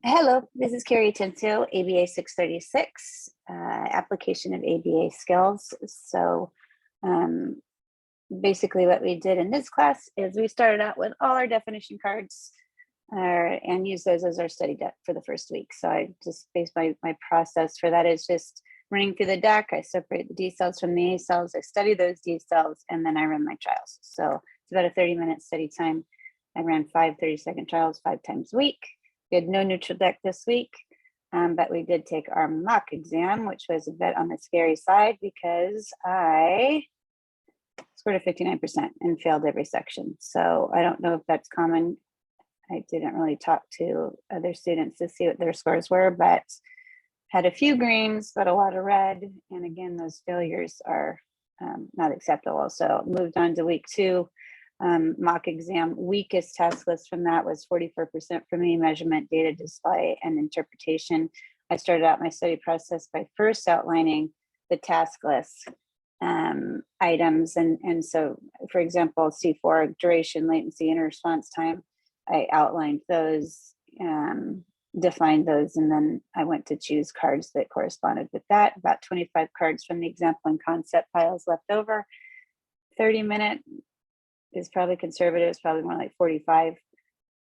Hello, this is Carrie Tinto, ABA 636, application of ABA skills. So um, basically what we did in this class is we started out with all our definition cards and used those as our study deck for the first week. So I just based my process for that is just running through the deck. I separate the D cells from the A cells. I study those D cells and then I run my trials. So it's about a 30-minute study time. I ran 5 30-second trials 5 times a week. We had no neutral deck this week, but we did take our mock exam, which was a bit on the scary side because I scored a 59% and failed every section. So I don't know if that's common. I didn't really talk to other students to see what their scores were, but had a few greens, but a lot of red. And again, those failures are not acceptable. So moved on to week 2. Mock exam, weakest task list from that was 44% for me, measurement, data display, and interpretation. I started out my study process by first outlining the task list items. And so, for example, C4, duration, latency, and response time, I outlined those, defined those, and then I went to choose cards that corresponded with that. About 25 cards from the example and concept piles left over. 30-minute is probably conservative, it's probably more like 45,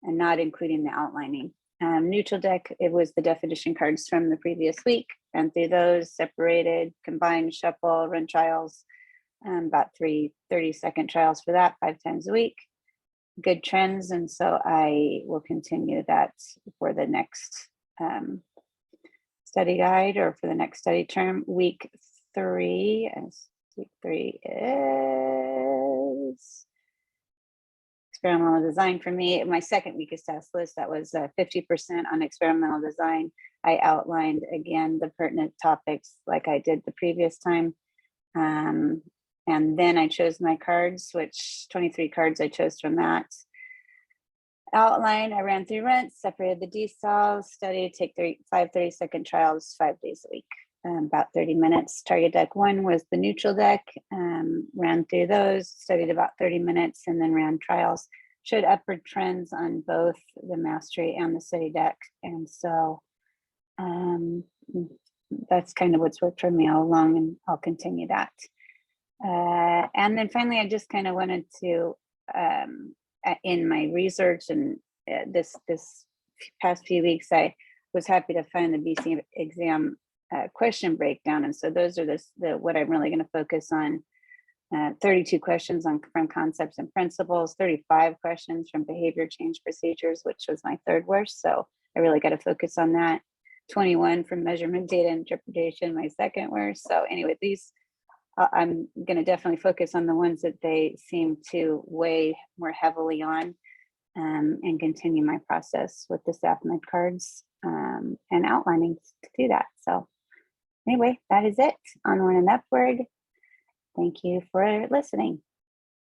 and not including the outlining. Neutral deck, it was the definition cards from the previous week, and through those, separated, combined, shuffle, run trials, about 3 30-second trials for that 5 times a week. Good trends, and so I will continue that for the next study guide or for the next study term. Week 3, as week 3 is experimental design for me. My second weakest task list, that was 50% on experimental design. I outlined again the pertinent topics like I did the previous time. And then I chose my cards, which 23 cards I chose from that. Outline, I ran through rents, separated the D cells, studied, take 5 30-second trials 5 days a week. About 30 minutes. Target deck 1 was the neutral deck. Ran through those, studied about 30 minutes, and then ran trials. Showed upward trends on both the mastery and the study deck. And so that's kind of what's worked for me all along, and I'll continue that. And then finally, I just kind of wanted to, in my research and this past few weeks, I was happy to find the BC exam question breakdown. And so those are what I'm really going to focus on. 32 questions from concepts and principles, 35 questions from behavior change procedures, which was my third worst. So I really got to focus on that. 21 from measurement, data, interpretation, my second worst. So anyway, these I'm going to definitely focus on the ones that they seem to weigh more heavily on, and continue my process with the SAPMED cards and outlining to do that. So anyway, that is it. Onward and upward. Thank you for listening.